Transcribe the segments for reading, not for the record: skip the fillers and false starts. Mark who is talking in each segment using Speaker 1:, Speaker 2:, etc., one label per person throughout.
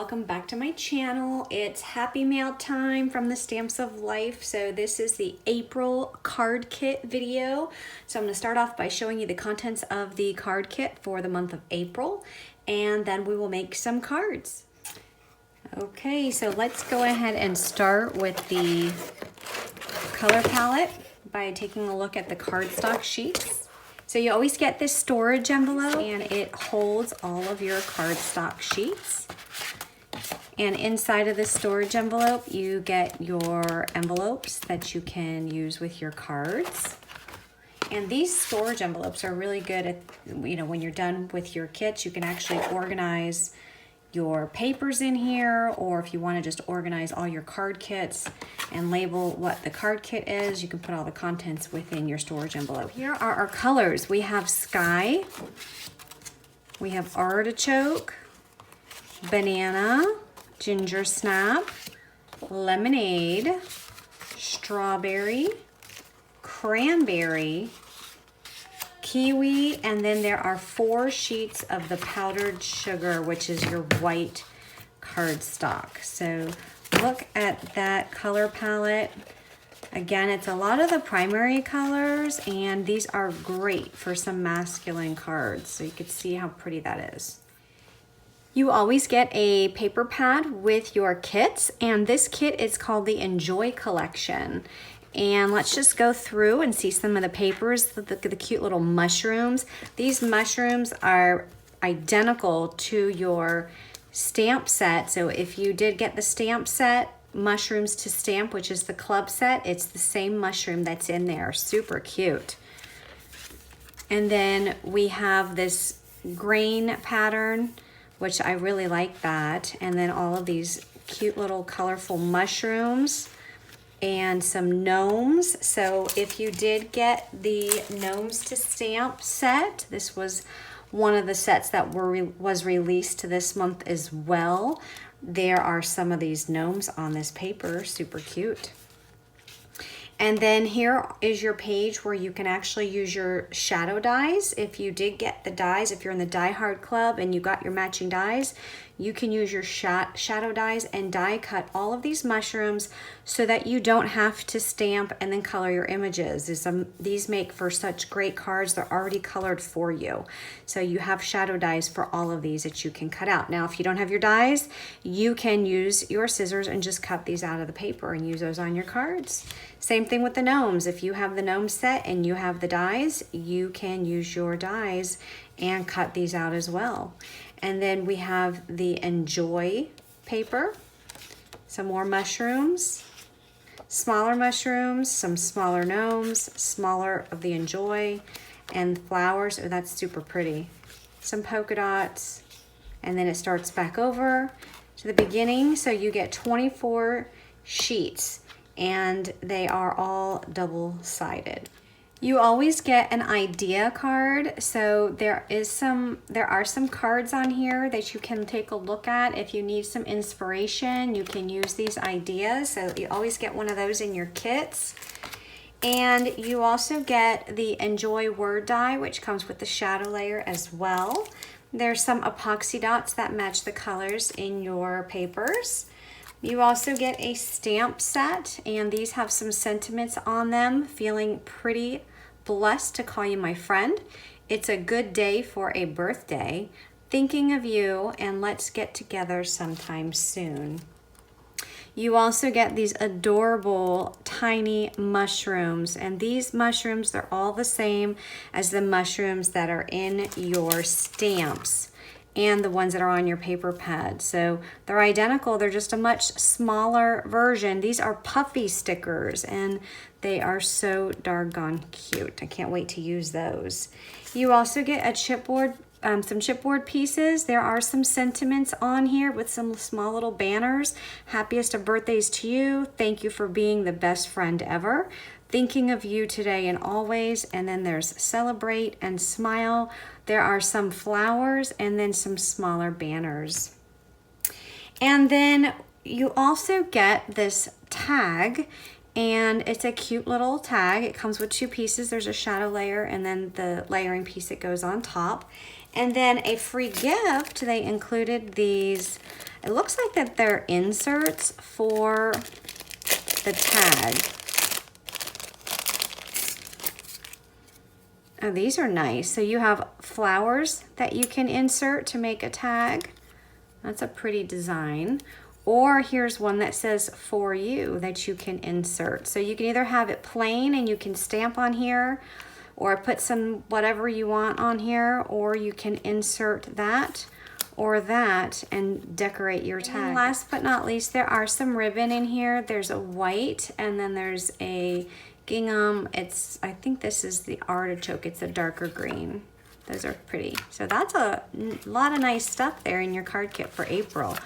Speaker 1: welcome back to my channel. It's Happy Mail time from the Stamps of Life. So this is the April card kit video. So I'm going to start off by showing you the contents of the card kit for the month of April, and then we will make some cards. Okay, so let's go ahead and start with the color palette by taking a look at the cardstock sheets. So you always get this storage envelope, and it holds all of your cardstock sheets. And inside of the storage envelope, you get your envelopes that you can use with your cards. And these storage envelopes are really good at, when you're done with your kits, you can actually organize your papers in here, or if you want to just organize all your card kits and label what the card kit is, you can put all the contents within your storage envelope. Here are our colors. We have sky, we have artichoke, banana, ginger snap, lemonade, strawberry, cranberry, kiwi, and then there are 4 sheets of the powdered sugar, which is your white cardstock. So look at that color palette. Again, it's a lot of the primary colors, and these are great for some masculine cards. So you can see how pretty that is. You always get a paper pad with your kits, and this kit is called the Enjoy Collection. And let's just go through and see some of the papers, the cute little mushrooms. These mushrooms are identical to your stamp set. So if you did get the stamp set, Mushrooms to Stamp, which is the club set, it's the same mushroom that's in there. Super cute. And then we have this grain pattern, which I really like that. And then all of these cute little colorful mushrooms and some gnomes. So if you did get the Gnomes to Stamp set, this was one of the sets that was released this month as well. There are some of these gnomes on this paper, super cute. And then here is your page where you can actually use your shadow dies. If you did get the dies, if you're in the Die Hard Club and you got your matching dies, you can use your shadow dies and die cut all of these mushrooms so that you don't have to stamp and then color your images. These make for such great cards. They're already colored for you. So you have shadow dies for all of these that you can cut out. Now, if you don't have your dies, you can use your scissors and just cut these out of the paper and use those on your cards. Same thing with the gnomes. If you have the gnome set and you have the dies, you can use your dies and cut these out as well. And then we have the Enjoy paper, some more mushrooms, smaller mushrooms, some smaller gnomes, smaller of the Enjoy, and flowers. Oh, that's super pretty. Some polka dots, and then it starts back over to the beginning. So you get 24 sheets, and they are all double-sided. You always get an idea card, so there are some cards on here that you can take a look at. If you need some inspiration, you can use these ideas. So you always get one of those in your kits. And you also get the Enjoy word die, which comes with the shadow layer as well. There's some epoxy dots that match the colors in your papers. You also get a stamp set, and these have some sentiments on them. Feeling pretty blessed to call you my friend. It's a good day for a birthday. Thinking of you, and let's get together sometime soon. You also get these adorable tiny mushrooms, and these mushrooms, they're all the same as the mushrooms that are in your stamps and the ones that are on your paper pad. So they're identical, they're just a much smaller version. These are puffy stickers, and they are so doggone cute. I can't wait to use those. You also get a chipboard, some chipboard pieces. There are some sentiments on here with some small little banners. Happiest of birthdays to you. Thank you for being the best friend ever. Thinking of you today and always. And then there's celebrate and smile. There are some flowers and then some smaller banners. And then you also get this tag, and it's a cute little tag. It comes with 2 pieces. There's a shadow layer and then the layering piece that goes on top. And then a free gift, they included these, it looks like that they're inserts for the tag. Oh, these are nice. So you have flowers that you can insert to make a tag. That's a pretty design. Or here's one that says for you that you can insert. So you can either have it plain and you can stamp on here, or put some whatever you want on here, or you can insert that or that and decorate your tag. And last but not least, there are some ribbon in here. There's a white and then there's a gingham. I think this is the artichoke. It's a darker green. Those are pretty. So that's a lot of nice stuff there in your card kit for April.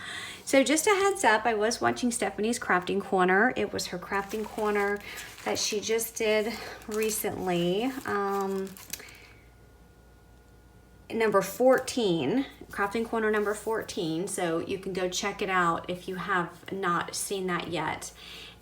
Speaker 1: So just a heads up, I was watching Stephanie's Crafting Corner. It was her Crafting Corner that she just did recently. Number 14, Crafting Corner number 14. So you can go check it out if you have not seen that yet.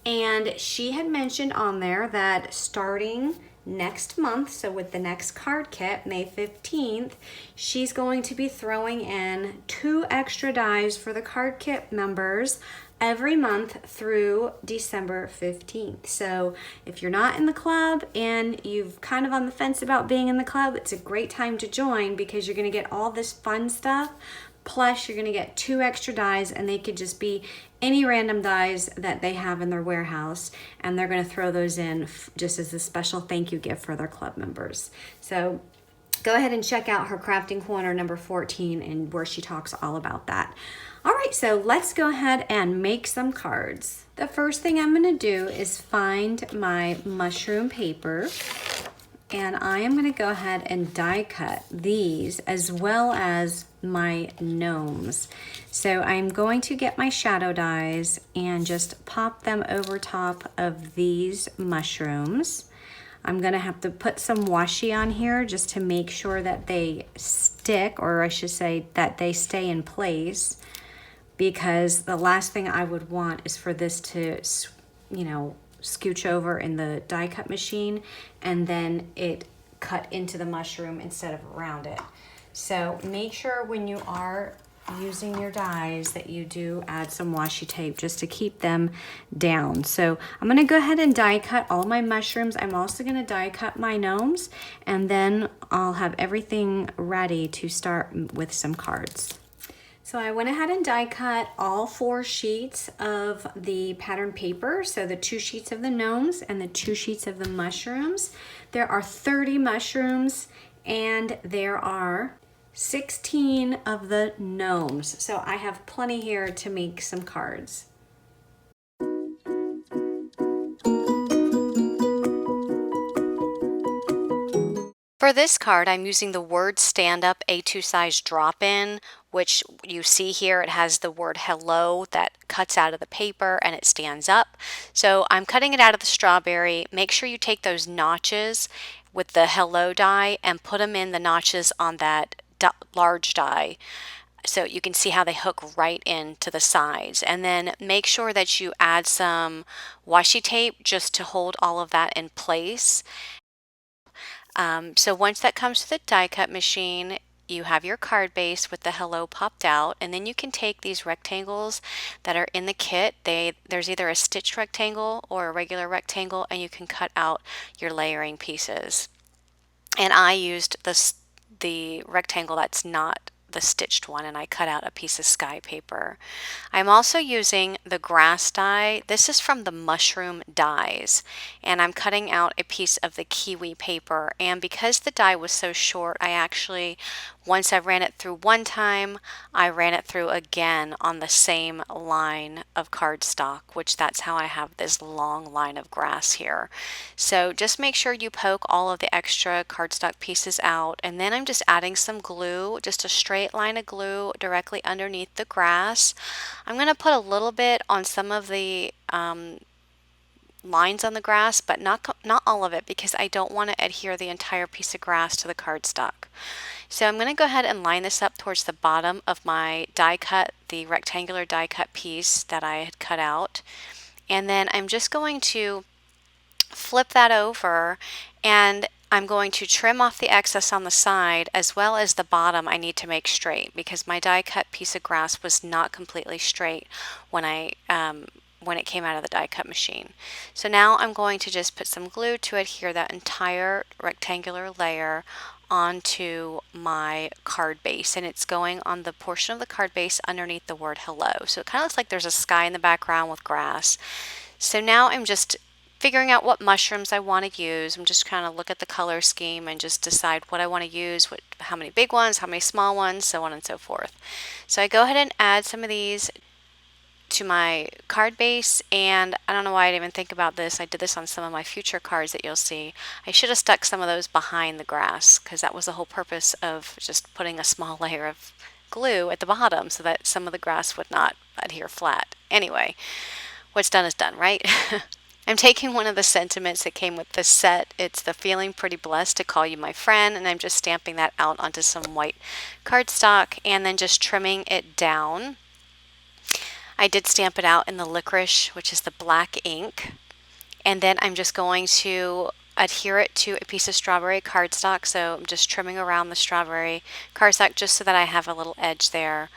Speaker 1: And she had mentioned on there that starting next month, so with the next card kit, May 15th, she's going to be throwing in 2 extra dies for the card kit members every month through December 15th. So if you're not in the club and you've kind of on the fence about being in the club, it's a great time to join because you're going to get all this fun stuff. Plus you're going to get 2 extra dies, and they could just be any random dies that they have in their warehouse, and they're going to throw those in just as a special thank you gift for their club members. So go ahead and check out her Crafting Corner number 14 and where she talks all about that. All right, so let's go ahead and make some cards. The first thing I'm going to do is find my mushroom paper, and I am going to go ahead and die cut these as well as my gnomes. So I'm going to get my shadow dies and just pop them over top of these mushrooms. I'm gonna have to put some washi on here just to make sure that they stick, or I should say that they stay in place, because the last thing I would want is for this to, you know, scooch over in the die cut machine and then it cut into the mushroom instead of around it. So make sure when you are using your dies that you do add some washi tape just to keep them down. So I'm going to go ahead and die cut all my mushrooms. I'm also going to die cut my gnomes, and then I'll have everything ready to start with some cards. So I went ahead and die cut all 4 sheets of the pattern paper. So the 2 sheets of the gnomes and the 2 sheets of the mushrooms. There are 30 mushrooms and there are 16 of the gnomes. So I have plenty here to make some cards. For this card, I'm using the word Stand Up A2 size drop-in, which you see here, it has the word hello that cuts out of the paper and it stands up. So I'm cutting it out of the strawberry. Make sure you take those notches with the hello die and put them in the notches on that large die. So you can see how they hook right into the sides. And then make sure that you add some washi tape just to hold all of that in place. So once that comes to the die cut machine, you have your card base with the hello popped out, and then you can take these rectangles that are in the kit. There's either a stitched rectangle or a regular rectangle, and you can cut out your layering pieces. And I used the rectangle that's not the stitched one, and I cut out a piece of sky paper. I'm also using the grass die. This is from the mushroom dies, and I'm cutting out a piece of the kiwi paper. And because the die was so short, I actually, once I ran it through one time, I ran it through again on the same line of cardstock, which that's how I have this long line of grass here. So just make sure you poke all of the extra cardstock pieces out, and then I'm just adding some glue, just a straight line of glue directly underneath the grass. I'm going to put a little bit on some of the lines on the grass, but not all of it, because I don't want to adhere the entire piece of grass to the cardstock. So I'm going to go ahead and line this up towards the bottom of my die cut, the rectangular die cut piece that I had cut out. And then I'm just going to flip that over, and I'm going to trim off the excess on the side as well as the bottom I need to make straight because my die cut piece of grass was not completely straight when when it came out of the die cut machine. So now I'm going to just put some glue to adhere that entire rectangular layer onto my card base, and it's going on the portion of the card base underneath the word hello. So it kind of looks like there's a sky in the background with grass. So now I'm just figuring out what mushrooms I want to use. I'm just kind of look at the color scheme and just decide what I want to use, how many big ones, how many small ones, so on and so forth. So I go ahead and add some of these to my card base, and I don't know why I didn't even think about this. I did this on some of my future cards that you'll see. I should have stuck some of those behind the grass because that was the whole purpose of just putting a small layer of glue at the bottom so that some of the grass would not adhere flat. Anyway, what's done is done, right? I'm taking one of the sentiments that came with this set. It's the feeling pretty blessed to call you my friend, and I'm just stamping that out onto some white cardstock and then just trimming it down. I did stamp it out in the licorice, which is the black ink, and then I'm just going to adhere it to a piece of strawberry cardstock. So I'm just trimming around the strawberry cardstock just so that I have a little edge there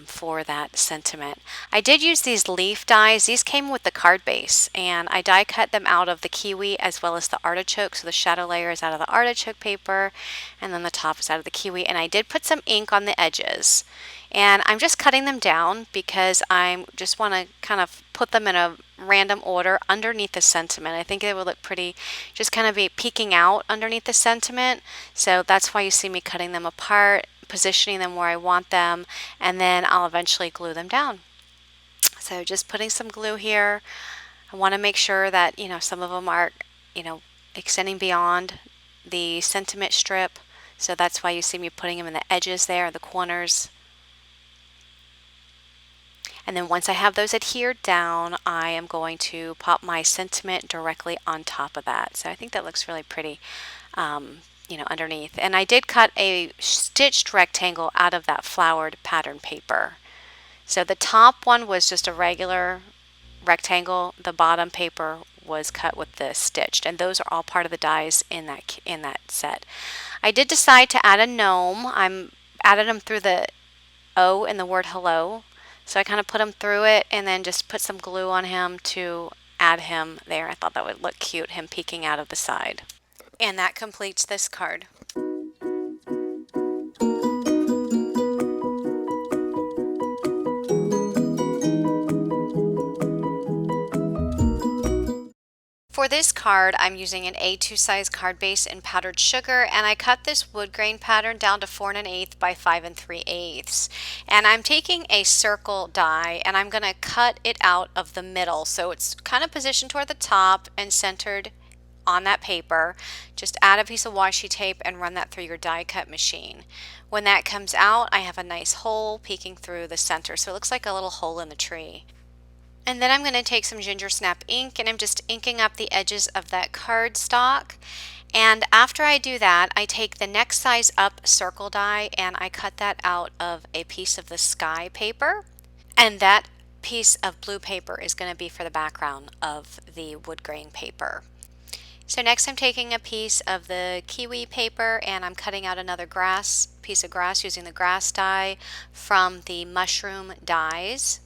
Speaker 1: for that sentiment. I did use these leaf dies. These came with the card base, and I die cut them out of the kiwi as well as the artichoke. So the shadow layer is out of the artichoke paper, and then the top is out of the kiwi. And I did put some ink on the edges. And I'm just cutting them down because I just want to kind of put them in a random order underneath the sentiment. I think it would look pretty, just kind of be peeking out underneath the sentiment. So that's why you see me cutting them apart, positioning them where I want them, and then I'll eventually glue them down. So just putting some glue here. I want to make sure that, some of them are, extending beyond the sentiment strip. So that's why you see me putting them in the edges there, the corners. And then once I have those adhered down, I am going to pop my sentiment directly on top of that. So I think that looks really pretty, underneath. And I did cut a stitched rectangle out of that flowered pattern paper. So the top one was just a regular rectangle. The bottom paper was cut with the stitched, and those are all part of the dies in that set. I did decide to add a gnome. I'm added them through the O in the word hello. So I kind of put him through it and then just put some glue on him to add him there. I thought that would look cute, him peeking out of the side. And that completes this card. For this card, I'm using an A2 size card base in powdered sugar, and I cut this wood grain pattern down to 4 1/8 by 5 3/8. And I'm taking a circle die and I'm going to cut it out of the middle. So it's kind of positioned toward the top and centered on that paper. Just add a piece of washi tape and run that through your die cut machine. When that comes out, I have a nice hole peeking through the center. So it looks like a little hole in the tree. And then I'm going to take some ginger snap ink and I'm just inking up the edges of that cardstock. And after I do that, I take the next size up circle die and I cut that out of a piece of the sky paper. And that piece of blue paper is going to be for the background of the wood grain paper. So next I'm taking a piece of the kiwi paper and I'm cutting out another piece of grass using the grass die from the mushroom dies.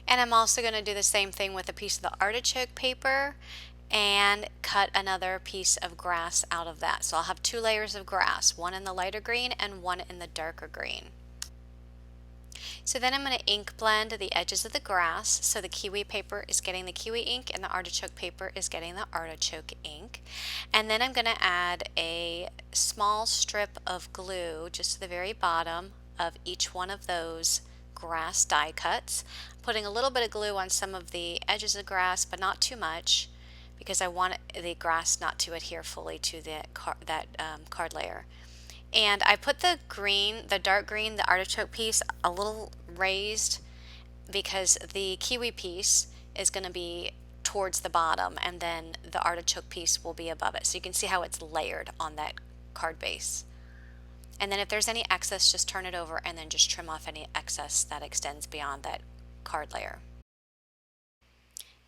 Speaker 1: And I'm also going to do the same thing with a piece of the artichoke paper and cut another piece of grass out of that. So I'll have 2 layers of grass, one in the lighter green and one in the darker green. So then I'm going to ink blend the edges of the grass. So the kiwi paper is getting the kiwi ink and the artichoke paper is getting the artichoke ink. And then I'm going to add a small strip of glue just to the very bottom of each one of those grass die cuts, putting a little bit of glue on some of the edges of grass, but not too much because I want the grass not to adhere fully to that card layer. And I put the dark green, the artichoke piece a little raised because the kiwi piece is going to be towards the bottom and then the artichoke piece will be above it. So you can see how it's layered on that card base. And then if there's any excess, just turn it over and then just trim off any excess that extends beyond that card layer.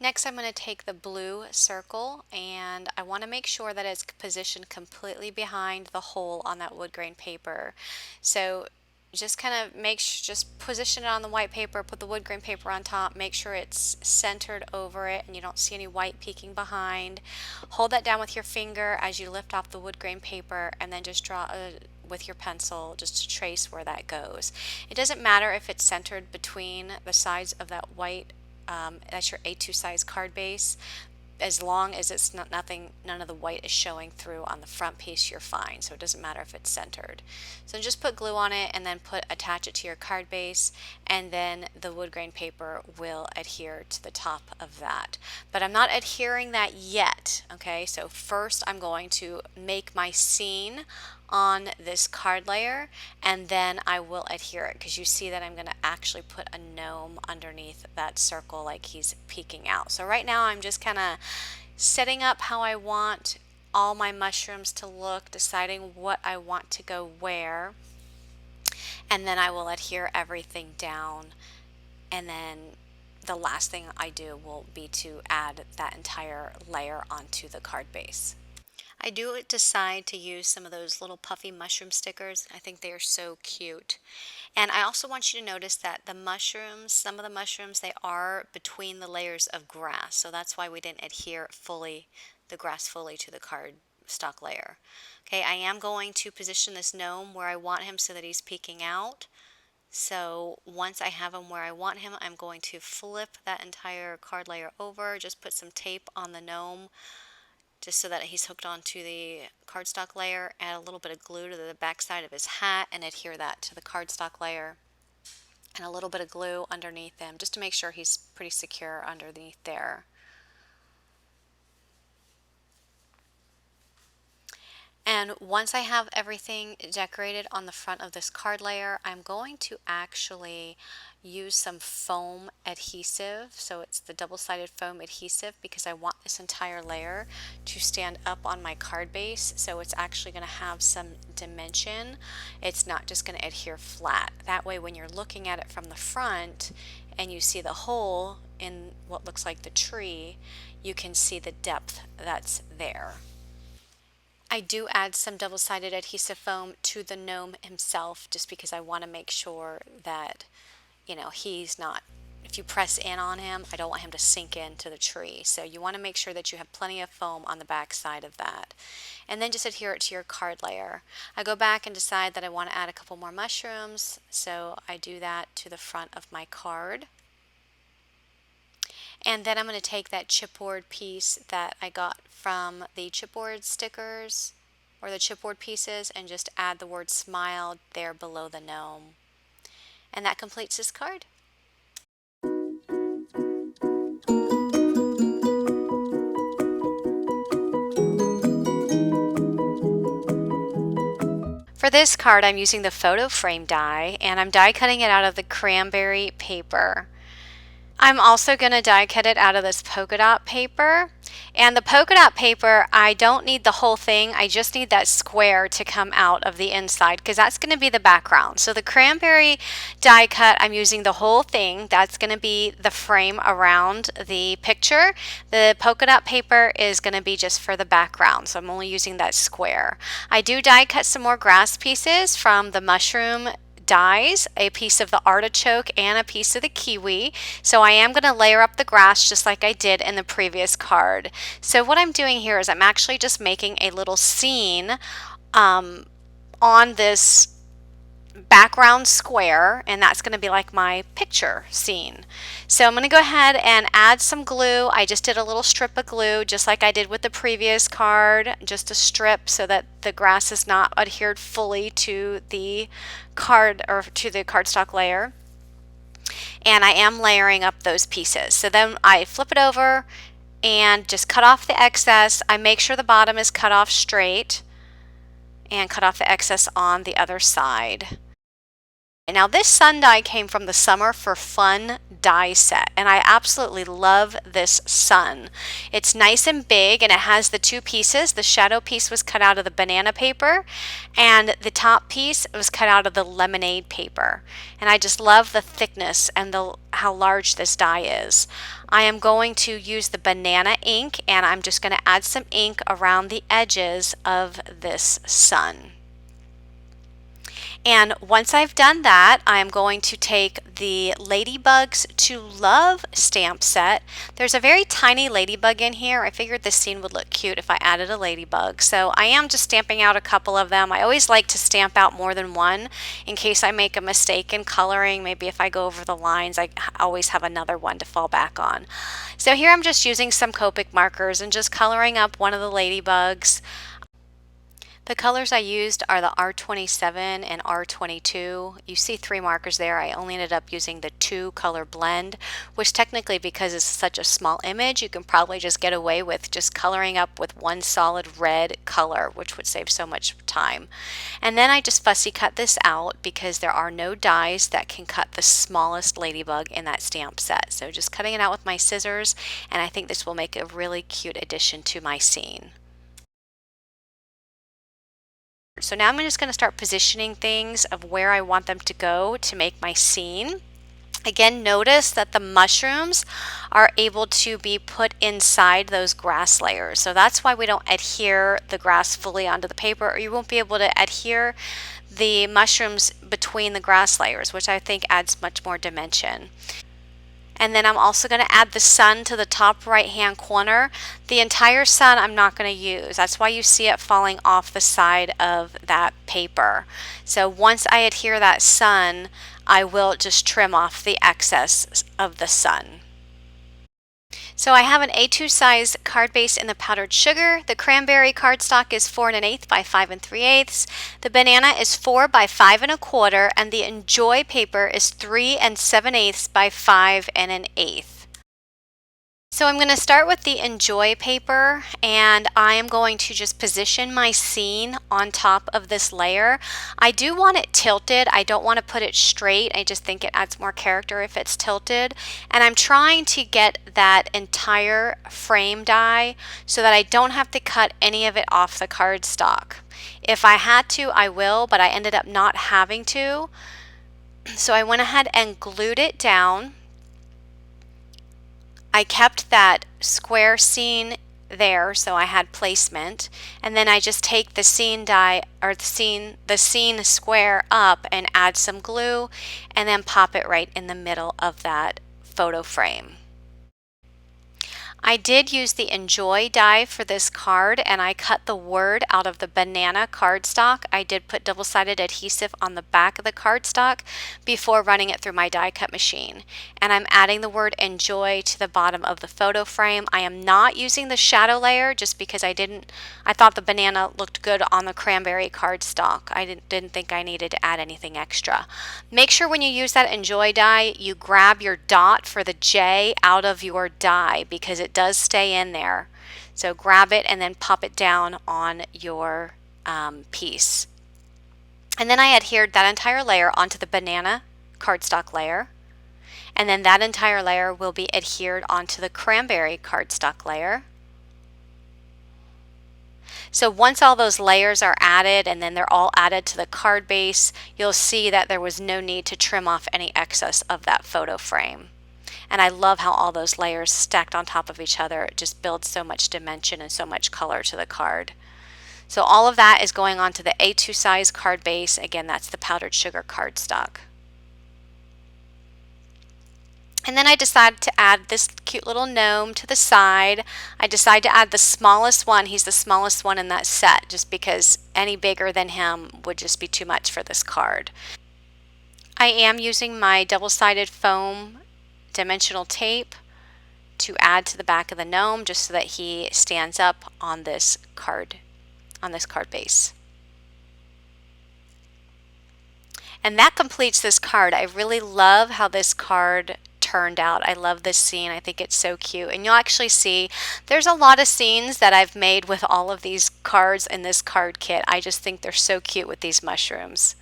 Speaker 2: Next, I'm going to take the blue circle, and I want to make sure that it's positioned completely behind the hole on that wood grain paper. So just kind of just position it on the white paper, put the wood grain paper on top, make sure it's centered over it and you don't see any white peeking behind. Hold that down with your finger as you lift off the wood grain paper, and then just draw with your pencil just to trace where that goes. It doesn't matter if it's centered between the sides of that white, that's your A2 size card base. As long as it's not none of the white is showing through on the front piece, you're fine. So it doesn't matter if it's centered. So just put glue on it and then attach it to your card base, and then the wood grain paper will adhere to the top of that. But I'm not adhering that yet. Okay, so first I'm going to make my scene on this card layer, and then I will adhere it, because you see that I'm going to actually put a gnome underneath that circle like he's peeking out. So right now I'm just kind of setting up how I want all my mushrooms to look, deciding what I want to go where, and then I will adhere everything down, and then the last thing I do will be to add that entire layer onto the card base. I do decide to use some of those little puffy mushroom stickers. I think they are so cute. And I also want you to notice that the mushrooms, some of the mushrooms, they are between the layers of grass. So that's why we didn't adhere the grass fully to the card stock layer. Okay, I am going to position this gnome where I want him so that he's peeking out. So once I have him where I want him, I'm going to flip that entire card layer over, just put some tape on the gnome just so that he's hooked onto the cardstock layer, add a little bit of glue to the back side of his hat and adhere that to the cardstock layer, and a little bit of glue underneath him just to make sure he's pretty secure underneath there. And once I have everything decorated on the front of this card layer, I'm going to actually use some foam adhesive. So it's the double-sided foam adhesive, because I want this entire layer to stand up on my card base. So it's actually going to have some dimension. It's not just going to adhere flat. That way when you're looking at it from the front and you see the hole in what looks like the tree, you can see the depth that's there. I do add some double-sided adhesive foam to the gnome himself, just because I want to make sure that, he's not, if you press in on him, I don't want him to sink into the tree. So you want to make sure that you have plenty of foam on the back side of that. And then just adhere it to your card layer. I go back and decide that I want to add a couple more mushrooms, so I do that to the front of my card. And then I'm going to take that chipboard piece that I got from the chipboard stickers, or the chipboard pieces, and just add the word smile there below the gnome. And that completes this card. For this card, I'm using the photo frame die, and I'm die cutting it out of the cranberry paper. I'm also going to die cut it out of this polka dot paper. And the polka dot paper, I don't need the whole thing. I just need that square to come out of the inside, because that's going to be the background. So the cranberry die cut, I'm using the whole thing. That's going to be the frame around the picture. The polka dot paper is going to be just for the background. So I'm only using that square. I do die cut some more grass pieces from the mushroom dies, a piece of the artichoke and a piece of the kiwi. So I am going to layer up the grass just like I did in the previous card. So what I'm doing here is I'm actually just making a little scene on this background square, and that's going to be like my picture scene. So I'm going to go ahead and add some glue. I just did a little strip of glue just like I did with the previous card, just a strip so that the grass is not adhered fully to the card, or to the cardstock layer. And I am layering up those pieces. So then I flip it over and just cut off the excess. I make sure the bottom is cut off straight and cut off the excess on the other side. Now this sun die came from the Summer for Fun die set, and I absolutely love this sun. It's nice and big, and it has the two pieces. The shadow piece was cut out of the banana paper, and the top piece was cut out of the lemonade paper. And I just love the thickness and how large this die is. I am going to use the banana ink, and I'm just going to add some ink around the edges of this sun. And once I've done that, I'm going to take the Ladybugs to Love stamp set. There's a very tiny ladybug in here. I figured this scene would look cute if I added a ladybug. So I am just stamping out a couple of them. I always like to stamp out more than one in case I make a mistake in coloring. Maybe if I go over the lines, I always have another one to fall back on. So here I'm just using some Copic markers and just coloring up one of the ladybugs. The colors I used are the R27 and R22. You see 3 markers there. I only ended up using the 2 color blend, which technically, because it's such a small image, you can probably just get away with just coloring up with one solid red color, which would save so much time. And then I just fussy cut this out because there are no dies that can cut the smallest ladybug in that stamp set. So just cutting it out with my scissors, and I think this will make a really cute addition to my scene. So now I'm just going to start positioning things of where I want them to go to make my scene. Again, notice that the mushrooms are able to be put inside those grass layers. So that's why we don't adhere the grass fully onto the paper, or you won't be able to adhere the mushrooms between the grass layers, which I think adds much more dimension. And then I'm also going to add the sun to the top right hand corner. The entire sun I'm not going to use. That's why you see it falling off the side of that paper. So once I adhere that sun, I will just trim off the excess of the sun. So I have an A2 size card base in the powdered sugar. The cranberry cardstock is 4 1/8 by 5 3/8. The banana is 4 by 5 1/4, and the Enjoy paper is 3 7/8 by 5 1/8. So I'm going to start with the Enjoy paper, and I am going to just position my scene on top of this layer. I do want it tilted. I don't want to put it straight. I just think it adds more character if it's tilted. And I'm trying to get that entire frame die so that I don't have to cut any of it off the cardstock. If I had to, I will, but I ended up not having to. So I went ahead and glued it down. I kept that square scene there, so I had placement, and then I just take the scene die, or the scene square up, and add some glue, and then pop it right in the middle of that photo frame. I did use the Enjoy die for this card, and I cut the word out of the banana cardstock. I did put double-sided adhesive on the back of the cardstock before running it through my die cut machine. And I'm adding the word Enjoy to the bottom of the photo frame. I am not using the shadow layer just because I thought the banana looked good on the cranberry cardstock. I didn't think I needed to add anything extra. Make sure when you use that Enjoy die, you grab your dot for the J out of your die because it does stay in there. So grab it and then pop it down on your piece. And then I adhered that entire layer onto the banana cardstock layer. And then that entire layer will be adhered onto the cranberry cardstock layer. So once all those layers are added and then they're all added to the card base, you'll see that there was no need to trim off any excess of that photo frame. And I love how all those layers stacked on top of each other just build so much dimension and so much color to the card. So all of that is going onto the A2 size card base. Again, that's the powdered sugar cardstock. And then I decided to add this cute little gnome to the side. I decided to add the smallest one. He's the smallest one in that set just because any bigger than him would just be too much for this card. I am using my double-sided foam dimensional tape to add to the back of the gnome just so that he stands up on this card base. And that completes this card. I really love how this card turned out. I love this scene. I think it's so cute. And you'll actually see there's a lot of scenes that I've made with all of these cards in this card kit. I just think they're so cute with these mushrooms.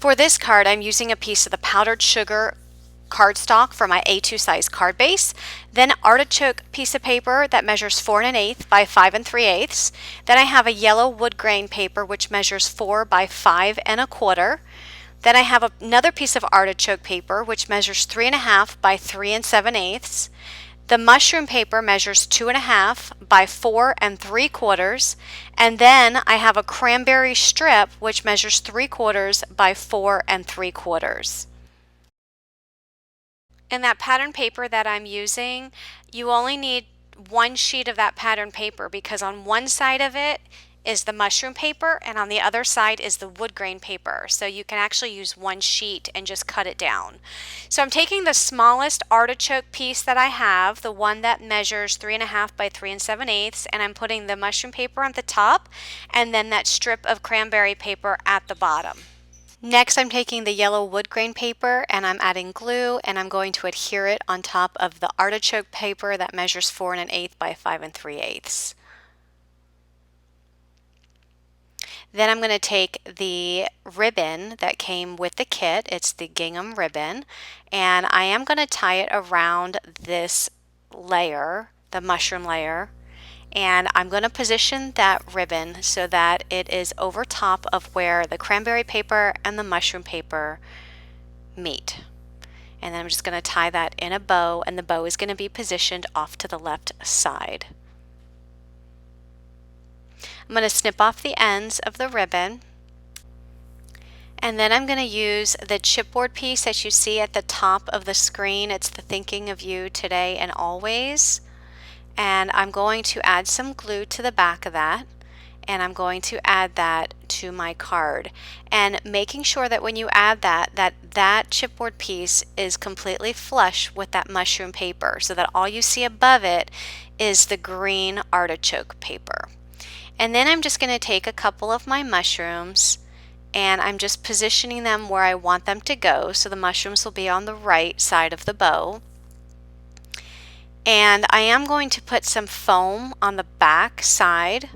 Speaker 2: For this card, I'm using a piece of the powdered sugar cardstock for my A2 size card base, then artichoke piece of paper that measures 4 1/8 by 5 3/8. Then I have a yellow wood grain paper which measures 4 by 5 1/4. Then I have another piece of artichoke paper which measures 3 1/2 by 3 7/8. The mushroom paper measures 2 1/2 by 4 3/4, and then I have a cranberry strip which measures 3/4 by 4 3/4. In that pattern paper that I'm using, you only need one sheet of that pattern paper because on one side of it is the mushroom paper and on the other side is the wood grain paper. So you can actually use one sheet and just cut it down. So I'm taking the smallest artichoke piece that I have, the one that measures 3 1/2 by 3 7/8, and I'm putting the mushroom paper on the top and then that strip of cranberry paper at the bottom. Next, I'm taking the yellow wood grain paper and I'm adding glue and I'm going to adhere it on top of the artichoke paper that measures 4 1/8 by 5 3/8. Then I'm going to take the ribbon that came with the kit, it's the gingham ribbon, and I am going to tie it around this layer, the mushroom layer, and I'm going to position that ribbon so that it is over top of where the cranberry paper and the mushroom paper meet. And then I'm just going to tie that in a bow, and the bow is going to be positioned off to the left side. I'm going to snip off the ends of the ribbon, and then I'm going to use the chipboard piece that you see at the top of the screen. It's the Thinking of You Today and Always. And I'm going to add some glue to the back of that, and I'm going to add that to my card, and making sure that when you add that chipboard piece is completely flush with that mushroom paper so that all you see above it is the green artichoke paper. And then I'm just going to take a couple of my mushrooms and I'm just positioning them where I want them to go, so the mushrooms will be on the right side of the bow. And I am going to put some foam on the back side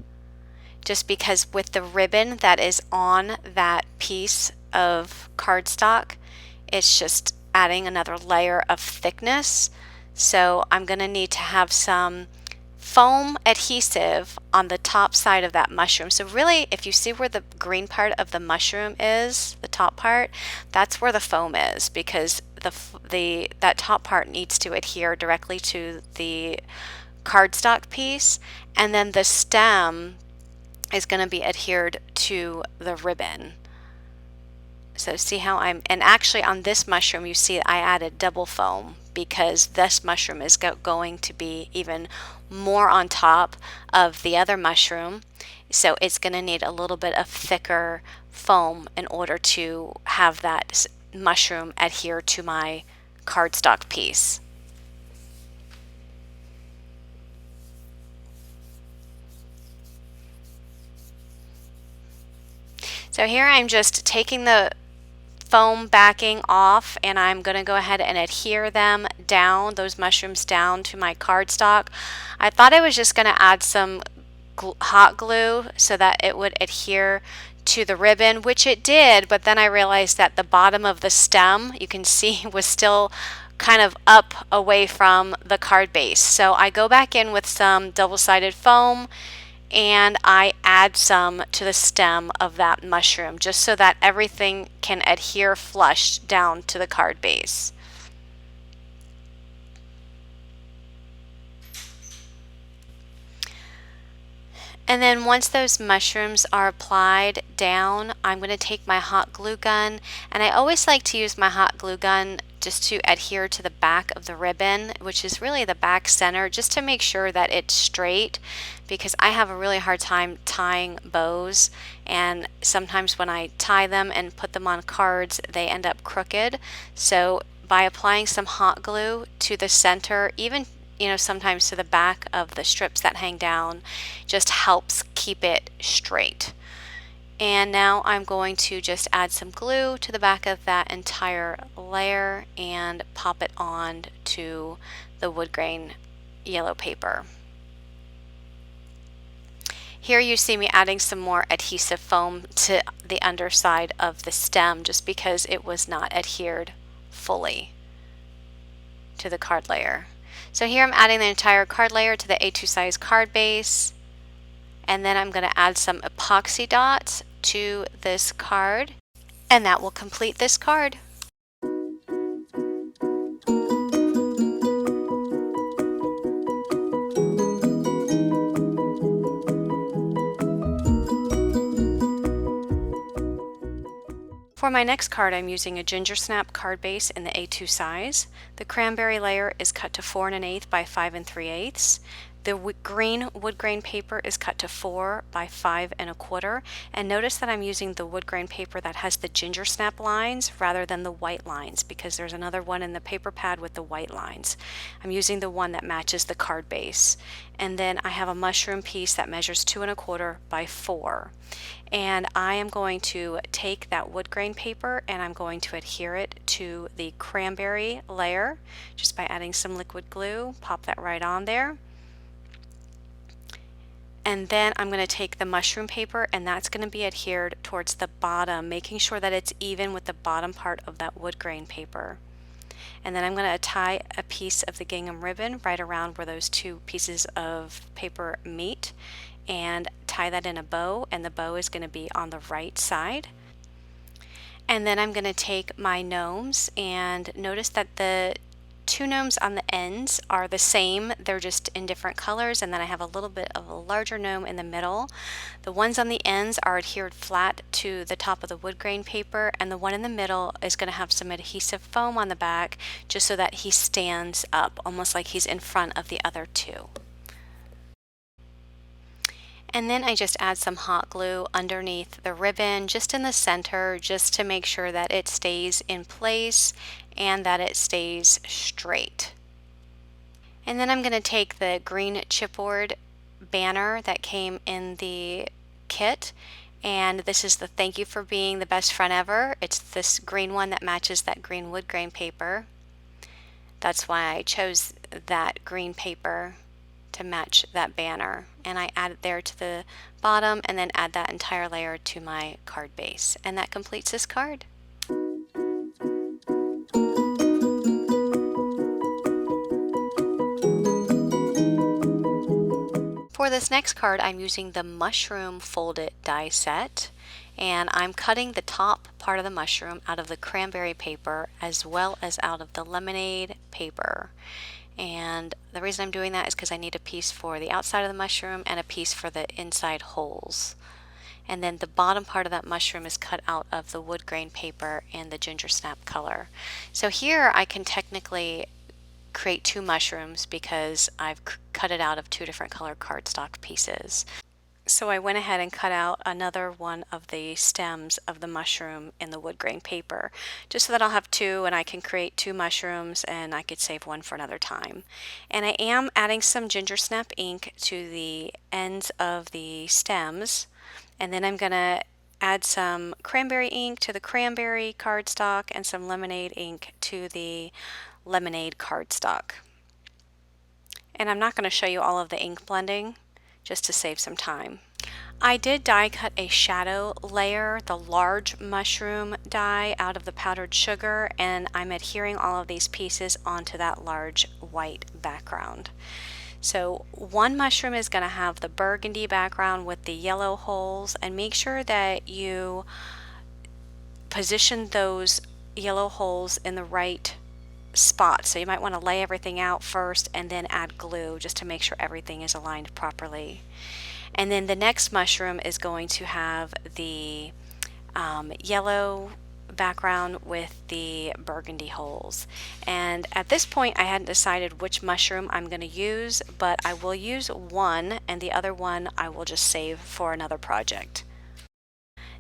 Speaker 2: just because with the ribbon that is on that piece of cardstock, it's just adding another layer of thickness. So I'm going to need to have some foam adhesive on the top side of that mushroom. So really, if you see where the green part of the mushroom is, the top part, that's where the foam is, because that top part needs to adhere directly to the cardstock piece, and then the stem is going to be adhered to the ribbon. So see how and actually on this mushroom you see I added double foam because this mushroom is going to be even more on top of the other mushroom. So it's going to need a little bit of thicker foam in order to have that mushroom adhere to my cardstock piece. So here I'm just taking the foam backing off and I'm going to go ahead and adhere them down, those mushrooms down to my cardstock. I thought I was just going to add some hot glue so that it would adhere to the ribbon, which it did, but then I realized that the bottom of the stem, you can see, was still kind of up away from the card base. So I go back in with some double-sided foam and I add some to the stem of that mushroom just so that everything can adhere flush down to the card base. And then once those mushrooms are applied down, I'm going to take my hot glue gun, and I always like to use my hot glue gun just to adhere to the back of the ribbon, which is really the back center, just to make sure that it's straight, because I have a really hard time tying bows, and sometimes when I tie them and put them on cards they end up crooked. So by applying some hot glue to the center, even sometimes to the back of the strips that hang down, just helps keep it straight. And now I'm going to just add some glue to the back of that entire layer and pop it on to the wood grain yellow paper. Here you see me adding some more adhesive foam to the underside of the stem just because it was not adhered fully to the card layer. So here I'm adding the entire card layer to the A2 size card base, and then I'm going to add some epoxy dots to this card, and that will complete this card. For my next card, I'm using a ginger snap card base in the A2 size. The cranberry layer is cut to 4 1/8 by 5 3/8. The green wood grain paper is cut to 4 by 5 1/4. And notice that I'm using the wood grain paper that has the ginger snap lines rather than the white lines, because there's another one in the paper pad with the white lines. I'm using the one that matches the card base. And then I have a mushroom piece that measures 2 1/4 by 4. And I am going to take that wood grain paper and I'm going to adhere it to the cranberry layer just by adding some liquid glue. Pop that right on there. And then I'm going to take the mushroom paper and that's going to be adhered towards the bottom, making sure that it's even with the bottom part of that wood grain paper. And then I'm going to tie a piece of the gingham ribbon right around where those two pieces of paper meet and tie that in a bow, and the bow is going to be on the right side. And then I'm going to take my gnomes, and notice that the two gnomes on the ends are the same, they're just in different colors, and then I have a little bit of a larger gnome in the middle. The ones on the ends are adhered flat to the top of the wood grain paper, and the one in the middle is going to have some adhesive foam on the back just so that he stands up, almost like he's in front of the other two. And then I just add some hot glue underneath the ribbon, just in the center, just to make sure that it stays in place and that it stays straight. And then I'm going to take the green chipboard banner that came in the kit, and this is the "Thank you for being the best friend ever." It's this green one that matches that green wood grain paper. That's why I chose that green paper to match that banner, and I add it there to the bottom and then add that entire layer to my card base, and that completes this card. For this next card, I'm using the mushroom folded die set, and I'm cutting the top part of the mushroom out of the cranberry paper as well as out of the lemonade paper. And the reason I'm doing that is because I need a piece for the outside of the mushroom and a piece for the inside holes. And then the bottom part of that mushroom is cut out of the wood grain paper and the ginger snap color. So here I can technically create two mushrooms because I've cut it out of two different color cardstock pieces. So I went ahead and cut out another one of the stems of the mushroom in the wood grain paper, just so that I'll have two and I can create two mushrooms and I could save one for another time. And I am adding some ginger snap ink to the ends of the stems, and then I'm going to add some cranberry ink to the cranberry cardstock and some lemonade ink to the lemonade cardstock. And I'm not going to show you all of the ink blending, just to save some time. I did die cut a shadow layer, the large mushroom die, out of the powdered sugar, and I'm adhering all of these pieces onto that large white background. So one mushroom is going to have the burgundy background with the yellow holes, and make sure that you position those yellow holes in the right spot. So you might want to lay everything out first and then add glue just to make sure everything is aligned properly. And then the next mushroom is going to have the yellow background with the burgundy holes. And at this point I hadn't decided which mushroom I'm going to use, but I will use one and the other one I will just save for another project.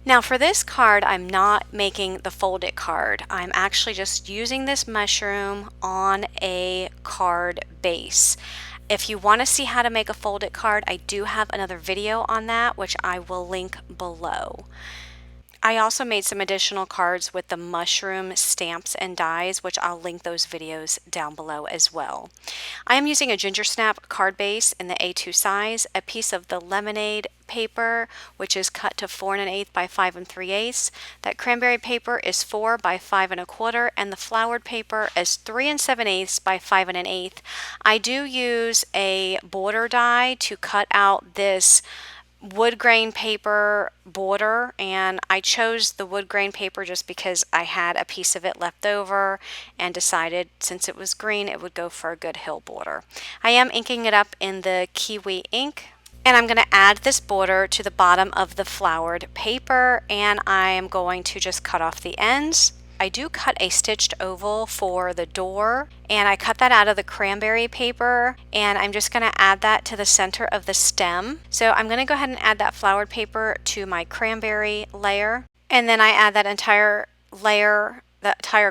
Speaker 2: Now for this card, I'm not making the folded card. I'm actually just using this mushroom on a card base. If you want to see how to make a folded card, I do have another video on that, which I will link below. I also made some additional cards with the mushroom stamps and dies, which I'll link those videos down below as well. I am using a ginger snap card base in the A2 size, a piece of the lemonade paper, which is cut to 4 1/8 by 5 3/8. That cranberry paper is 4 by 5 1/4, and the flowered paper is 3 7/8 by 5 1/8. I do use a border die to cut out this wood grain paper border, and I chose the wood grain paper just because I had a piece of it left over and decided since it was green it would go for a good hill border. I am inking it up in the kiwi ink, and I'm going to add this border to the bottom of the flowered paper, and I am going to just cut off the ends. I do cut a stitched oval for the door, and I cut that out of the cranberry paper, and I'm just going to add that to the center of the stem. So I'm going to go ahead and add that flowered paper to my cranberry layer, and then I add that entire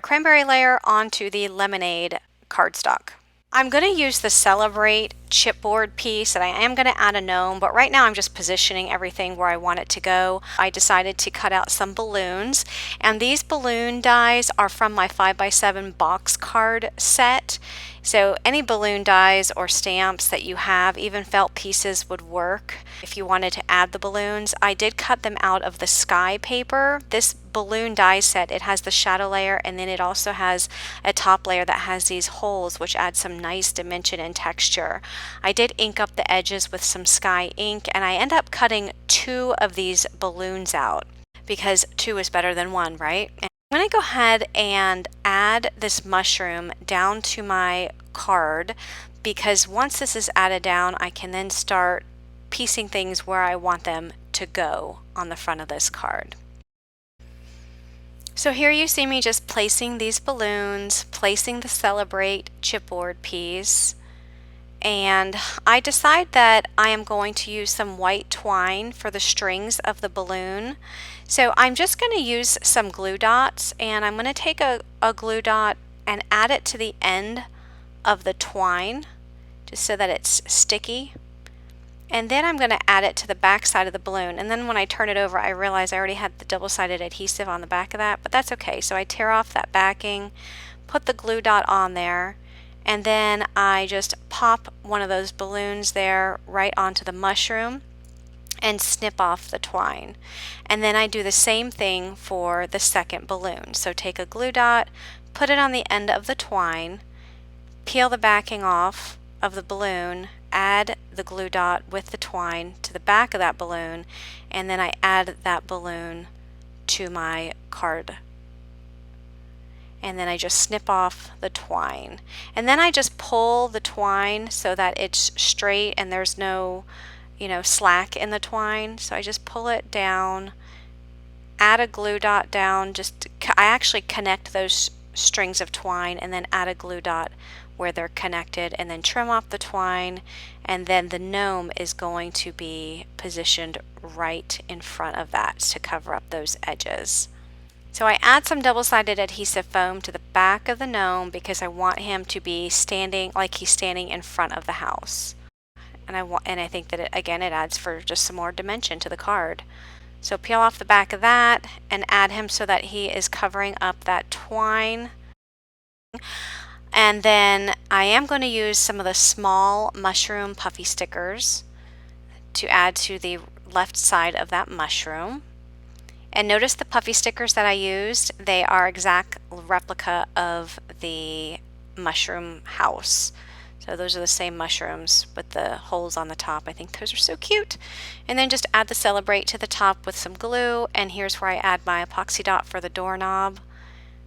Speaker 2: cranberry layer onto the lemonade cardstock. I'm going to use the Celebrate chipboard piece, and I am going to add a gnome, but right now I'm just positioning everything where I want it to go. I decided to cut out some balloons, and these balloon dies are from my 5x7 box card set. So any balloon dies or stamps that you have, even felt pieces would work if you wanted to add the balloons. I did cut them out of the sky paper. This balloon die set, it has the shadow layer, and then it also has a top layer that has these holes which add some nice dimension and texture. I did ink up the edges with some sky ink, and I end up cutting 2 of these balloons out because 2 is better than 1, right? I'm going to go ahead and add this mushroom down to my card, because once this is added down, I can then start piecing things where I want them to go on the front of this card. So here you see me just placing these balloons, placing the Celebrate chipboard piece, and I decide that I am going to use some white twine for the strings of the balloon. So I'm just going to use some glue dots, and I'm going to take a glue dot and add it to the end of the twine just so that it's sticky. And then I'm going to add it to the back side of the balloon, and then when I turn it over I realize I already had the double-sided adhesive on the back of that, but that's okay. So I tear off that backing, put the glue dot on there, and then I just pop one of those balloons there right onto the mushroom and snip off the twine. And then I do the same thing for the second balloon. So take a glue dot, put it on the end of the twine, peel the backing off of the balloon, add the glue dot with the twine to the back of that balloon, and then I add that balloon to my card. And then I just snip off the twine. And then I just pull the twine so that it's straight and there's no, slack in the twine. So I just pull it down, add a glue dot down, I actually connect those strings of twine and then add a glue dot where they're connected, and then trim off the twine, and then the gnome is going to be positioned right in front of that to cover up those edges. So I add some double-sided adhesive foam to the back of the gnome because I want him to be standing like he's standing in front of the house. And I think that it adds for just some more dimension to the card. So peel off the back of that and add him so that he is covering up that twine. And then I am going to use some of the small mushroom puffy stickers to add to the left side of that mushroom. And notice the puffy stickers that I used, they are exact replica of the mushroom house. So those are the same mushrooms with the holes on the top. I think those are so cute. And then just add the Celebrate to the top with some glue, and here's where I add my epoxy dot for the doorknob.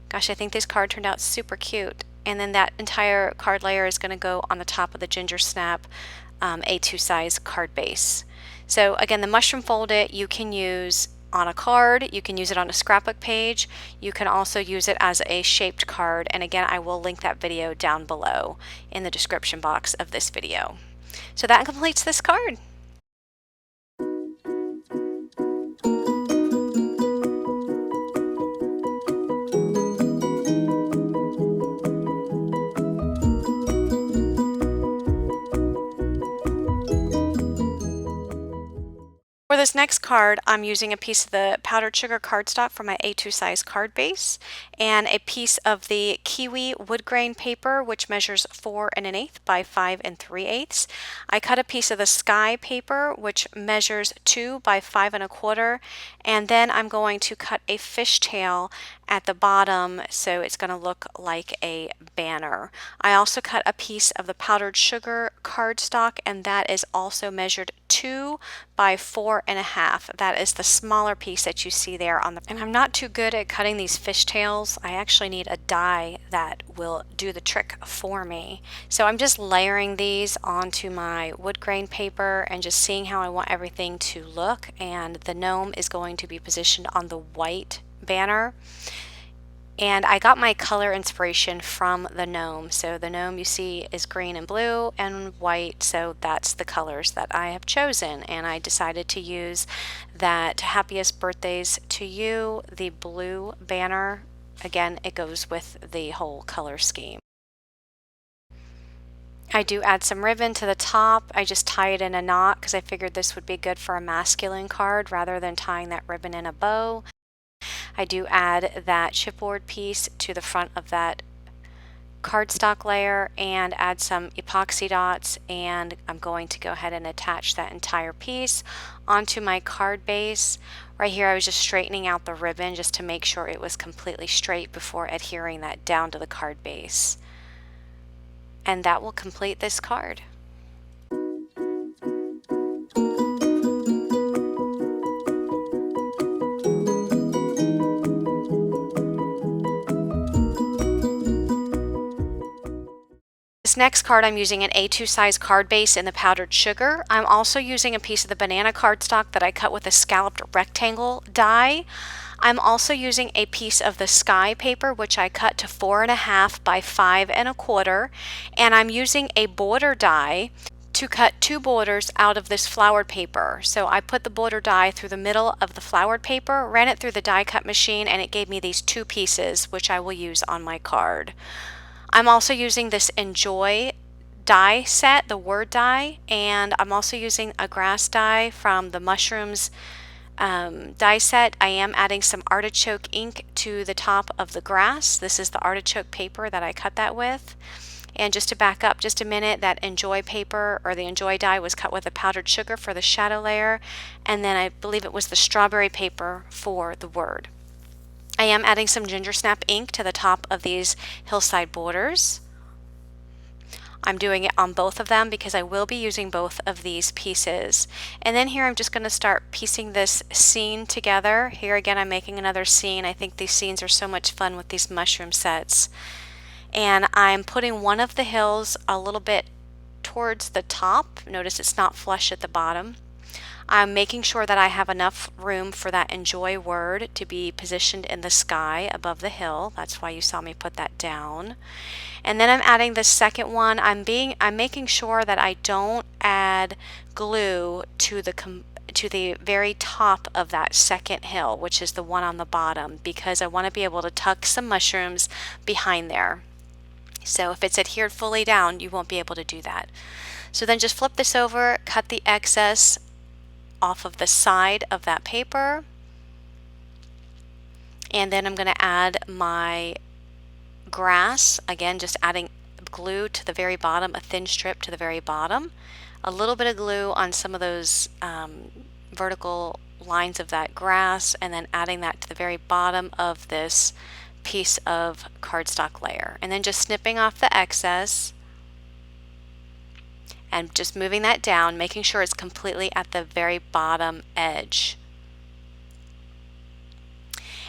Speaker 2: Gosh, I think this card turned out super cute. And then that entire card layer is going to go on the top of the Ginger Snap A2 size card base. So again, the mushroom fold it you can use on a card, you can use it on a scrapbook page, you can also use it as a shaped card, and again I will link that video down below in the description box of this video. So that completes this card. For For this next card, I'm using a piece of the powdered sugar cardstock for my A2 size card base and a piece of the kiwi wood grain paper, which measures 4 1/8 by 5 3/8. I cut a piece of the sky paper, which measures 2 by 5 1/4, and then I'm going to cut a fishtail at the bottom so it's going to look like a banner. I also cut a piece of the powdered sugar cardstock, and that is also measured 2 by 4 1/2. That is the smaller piece that you see there on the. And I'm not too good at cutting these fishtails. I actually need a die that will do the trick for me. So I'm just layering these onto my wood grain paper and just seeing how I want everything to look. And the gnome is going to be positioned on the white banner. And I got my color inspiration from the gnome. So the gnome you see is green and blue and white, so that's the colors that I have chosen. And I decided to use that Happiest Birthdays to You, the blue banner. Again, it goes with the whole color scheme. I do add some ribbon to the top. I just tie it in a knot because I figured this would be good for a masculine card rather than tying that ribbon in a bow. I do add that chipboard piece to the front of that cardstock layer and add some epoxy dots, and I'm going to go ahead and attach that entire piece onto my card base. Right here I was just straightening out the ribbon just to make sure it was completely straight before adhering that down to the card base. And that will complete this card. This next card, I'm using an A2 size card base in the powdered sugar. I'm also using a piece of the banana cardstock that I cut with a scalloped rectangle die. I'm also using a piece of the sky paper, which I cut to 4 1/2 by 5 1/4, and I'm using a border die to cut 2 borders out of this flowered paper. So I put the border die through the middle of the flowered paper, ran it through the die cut machine, and it gave me these 2 pieces, which I will use on my card. I'm also using this Enjoy die set, the word die, and I'm also using a grass die from the mushrooms die set. I am adding some artichoke ink to the top of the grass. This is the artichoke paper that I cut that with. And just to back up just a minute, that Enjoy paper or the Enjoy die was cut with a powdered sugar for the shadow layer, and then I believe it was the strawberry paper for the word. I am adding some ginger snap ink to the top of these hillside borders. I'm doing it on both of them because I will be using both of these pieces. And then here I'm just going to start piecing this scene together. Here again I'm making another scene. I think these scenes are so much fun with these mushroom sets. And I'm putting one of the hills a little bit towards the top. Notice it's not flush at the bottom. I'm making sure that I have enough room for that Enjoy word to be positioned in the sky above the hill. That's why you saw me put that down. And then I'm adding the second one. I'm making sure that I don't add glue to the very top of that second hill, which is the one on the bottom, because I want to be able to tuck some mushrooms behind there. So if it's adhered fully down, you won't be able to do that. So then just flip this over, cut the excess off of the side of that paper, and then I'm going to add my grass, again just adding glue to the very bottom, a thin strip to the very bottom, a little bit of glue on some of those vertical lines of that grass, and then adding that to the very bottom of this piece of cardstock layer, and then just snipping off the excess and just moving that down, making sure it's completely at the very bottom edge.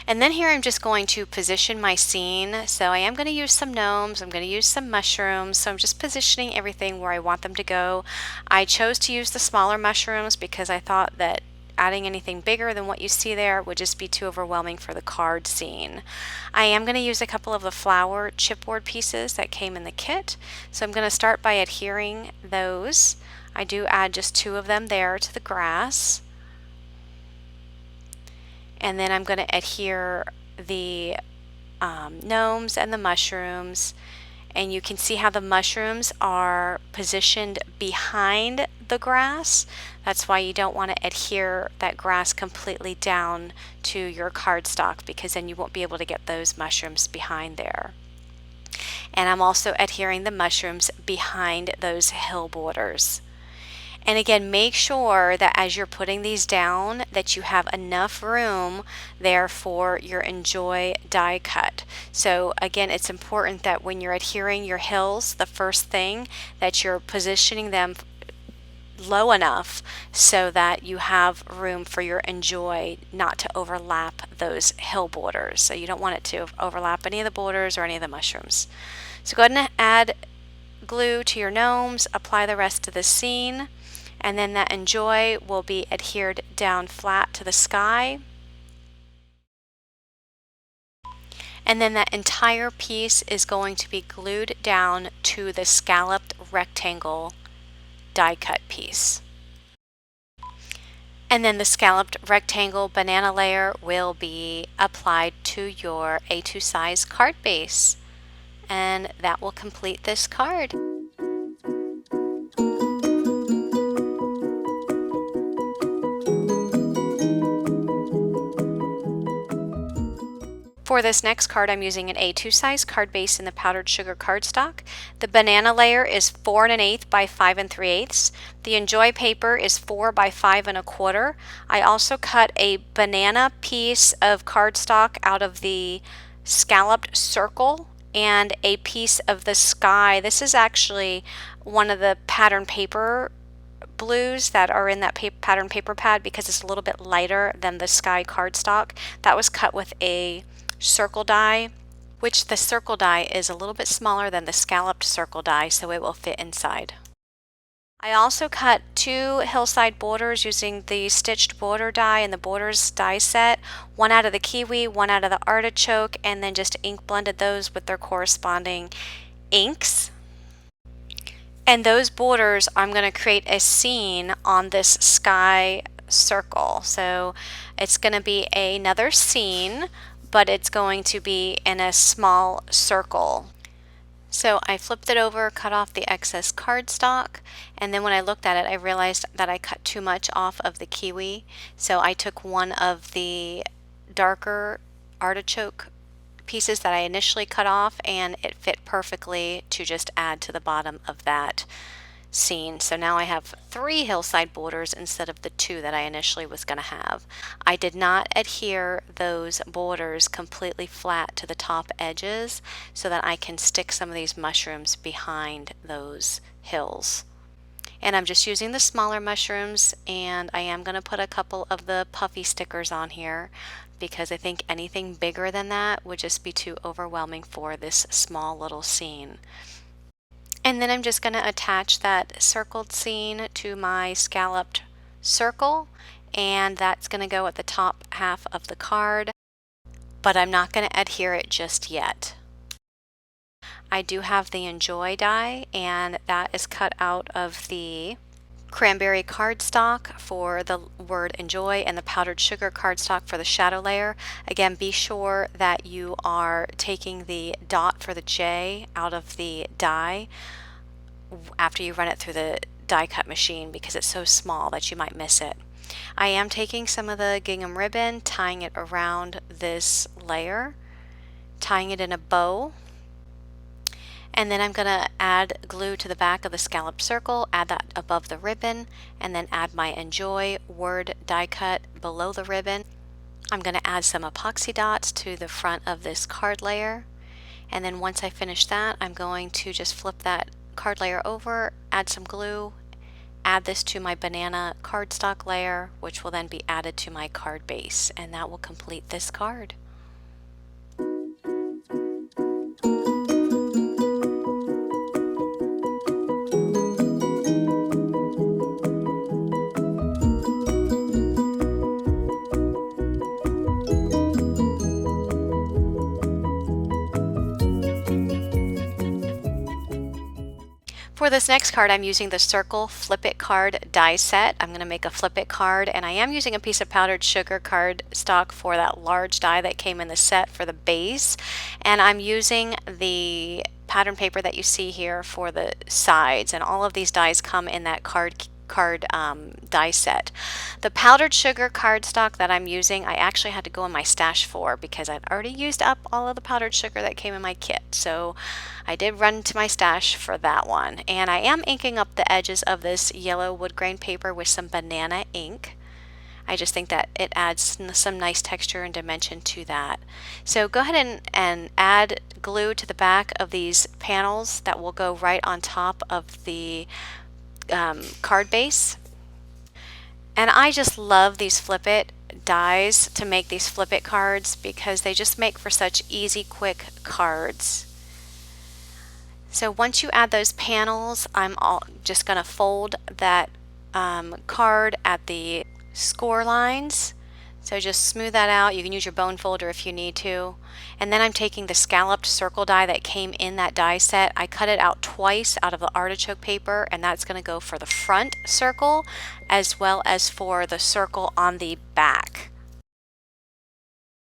Speaker 2: And then here I'm just going to position my scene. So I am going to use some gnomes, I'm going to use some mushrooms, so I'm just positioning everything where I want them to go. I chose to use the smaller mushrooms because I thought that adding anything bigger than what you see there would just be too overwhelming for the card scene. I am going to use a couple of the flower chipboard pieces that came in the kit, so I'm going to start by adhering those. I do add just 2 of them there to the grass, and then I'm going to adhere the gnomes and the mushrooms, and you can see how the mushrooms are positioned behind the grass. That's why you don't want to adhere that grass completely down to your cardstock, because then you won't be able to get those mushrooms behind there. And I'm also adhering the mushrooms behind those hill borders. And again, make sure that as you're putting these down that you have enough room there for your Enjoy die cut. So again, it's important that when you're adhering your hills, the first thing that you're positioning them low enough so that you have room for your Enjoy not to overlap those hill borders. So you don't want it to overlap any of the borders or any of the mushrooms. So go ahead and add glue to your gnomes, apply the rest of the scene, and then that Enjoy will be adhered down flat to the sky. And then that entire piece is going to be glued down to the scalloped rectangle die cut piece. And then the scalloped rectangle banana layer will be applied to your A2 size card base. And that will complete this card. For this next card, I'm using an A2 size card base in the powdered sugar cardstock. The banana layer is 4 1/8 by 5 3/8. The Enjoy paper is 4 by 5 1/4. I also cut a banana piece of cardstock out of the scalloped circle and a piece of the sky. This is actually one of the pattern paper blues that are in that pattern paper pad because it's a little bit lighter than the sky cardstock. That was cut with a circle die, which the circle die is a little bit smaller than the scalloped circle die, so it will fit inside. I also cut 2 hillside borders using the stitched border die and the borders die set, one out of the kiwi, one out of the artichoke, and then just ink blended those with their corresponding inks. And those borders, I'm going to create a scene on this sky circle. So it's going to be another scene, but it's going to be in a small circle. So I flipped it over, cut off the excess cardstock, and then when I looked at it, I realized that I cut too much off of the kiwi. So I took one of the darker artichoke pieces that I initially cut off, and it fit perfectly to just add to the bottom of that scene. So now I have 3 hillside borders instead of the 2 that I initially was going to have. I did not adhere those borders completely flat to the top edges so that I can stick some of these mushrooms behind those hills. And I'm just using the smaller mushrooms, and I am going to put a couple of the puffy stickers on here because I think anything bigger than that would just be too overwhelming for this small little scene. And then I'm just going to attach that circled scene to my scalloped circle, and that's going to go at the top half of the card, but I'm not going to adhere it just yet. I do have the Enjoy die, and that is cut out of the cranberry cardstock for the word Enjoy and the powdered sugar cardstock for the shadow layer. Again, be sure that you are taking the dot for the J out of the die after you run it through the die cut machine because it's so small that you might miss it. I am taking some of the gingham ribbon, tying it around this layer, tying it in a bow, and then I'm going to add glue to the back of the scallop circle, add that above the ribbon, and then add my Enjoy word die cut below the ribbon. I'm going to add some epoxy dots to the front of this card layer, and then once I finish that, I'm going to just flip that card layer over, add some glue, add this to my banana cardstock layer, which will then be added to my card base, and that will complete this card. For for this next card, I'm using the Circle Flip It card die set. I'm going to make a Flip It card, and I am using a piece of powdered sugar cardstock for that large die that came in the set for the base. And I'm using the pattern paper that you see here for the sides, and all of these dies come in that card die set. The powdered sugar cardstock that I'm using, I actually had to go in my stash for because I'd already used up all of the powdered sugar that came in my kit. So I did run to my stash for that one. And I am inking up the edges of this yellow wood grain paper with some banana ink. I just think that it adds some nice texture and dimension to that. So go ahead and add glue to the back of these panels that will go right on top of the card base. And I just love these Flip It dies to make these Flip It cards because they just make for such easy, quick cards. So once you add those panels, I'm just going to fold that card at the score lines. So just smooth that out. You can use your bone folder if you need to. And then I'm taking the scalloped circle die that came in that die set. I cut it out twice out of the artichoke paper, and that's going to go for the front circle as well as for the circle on the back.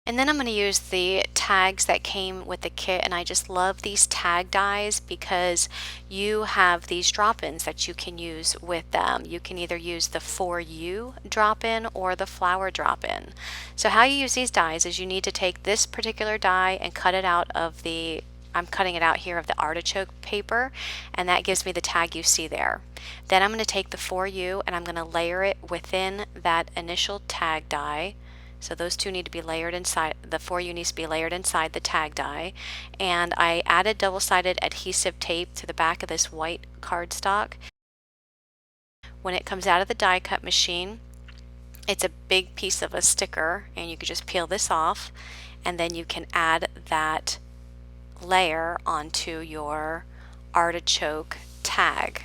Speaker 2: And then I'm going to use the tags that came with the kit, and I just love these tag dies because you have these drop-ins that you can use with them. You can either use the For You drop-in or the flower drop-in. So how you use these dies is you need to take this particular die and cut it out of the, I'm cutting it out here of the artichoke paper, and that gives me the tag you see there. Then I'm going to take the For You and I'm going to layer it within that initial tag die. So those two need to be layered inside, the For You needs to be layered inside the tag die. And I added double-sided adhesive tape to the back of this white cardstock. When it comes out of the die cut machine, it's a big piece of a sticker, and you can just peel this off, and then you can add that layer onto your artichoke tag.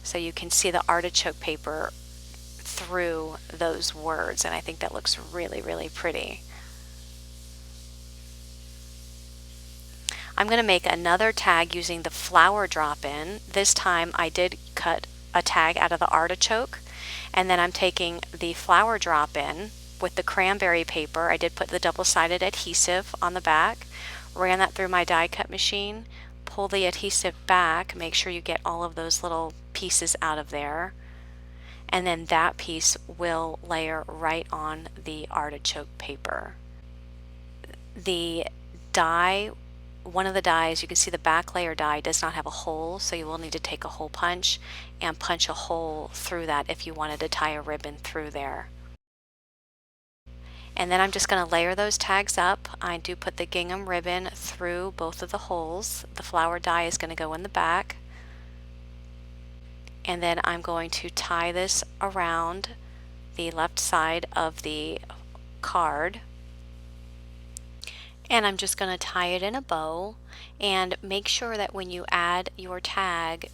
Speaker 2: So you can see the artichoke paper through those words, and I think that looks really, really pretty. I'm going to make another tag using the flower drop-in. This time I did cut a tag out of the artichoke, and then I'm taking the flower drop-in with the cranberry paper. I did put the double-sided adhesive on the back, ran that through my die cut machine, pull the adhesive back, make sure you get all of those little pieces out of there, and then that piece will layer right on the artichoke paper. The die, one of the dies, you can see the back layer die does not have a hole, so you will need to take a hole punch and punch a hole through that if you wanted to tie a ribbon through there. And then I'm just going to layer those tags up. I do put the gingham ribbon through both of the holes. The flower die is going to go in the back. And then I'm going to tie this around the left side of the card. And I'm just going to tie it in a bow, and make sure that when you add your tag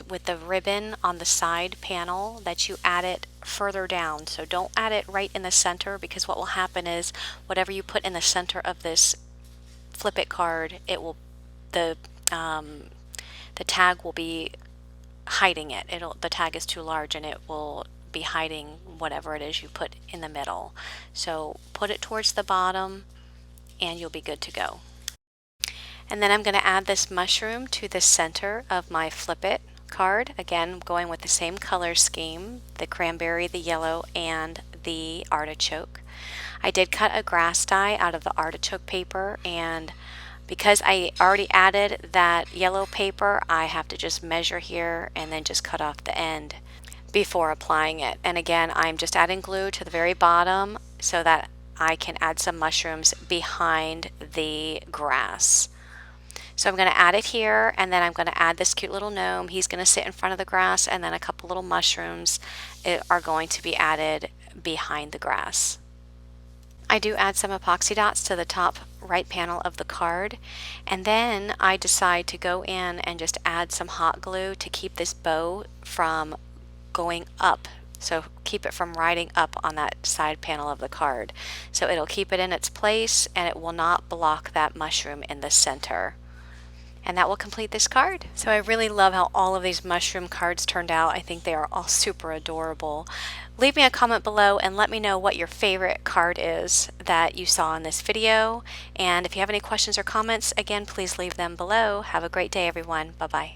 Speaker 2: with the ribbon on the side panel that you add it further down. So don't add it right in the center, because what will happen is whatever you put in the center of this Flip It card, it will the tag will be hiding it. The tag is too large and it will be hiding whatever it is you put in the middle. So put it towards the bottom and you'll be good to go. And then I'm going to add this mushroom to the center of my Flip It card. Again, going with the same color scheme, the cranberry, the yellow, and the artichoke. I did cut a grass die out of the artichoke paper, and because I already added that yellow paper, I have to just measure here and then just cut off the end before applying it. And again, I'm just adding glue to the very bottom so that I can add some mushrooms behind the grass. So I'm going to add it here, and then I'm going to add this cute little gnome. He's going to sit in front of the grass, and then a couple little mushrooms are going to be added behind the grass. I do add some epoxy dots to the top right panel of the card, and then I decide to go in and just add some hot glue to keep this bow from going up. So keep it from riding up on that side panel of the card. So it'll keep it in its place and it will not block that mushroom in the center. And that will complete this card. So I really love how all of these mushroom cards turned out. I think they are all super adorable. Leave me a comment below and let me know what your favorite card is that you saw in this video. And if you have any questions or comments, again, please leave them below. Have a great day, everyone. Bye-bye.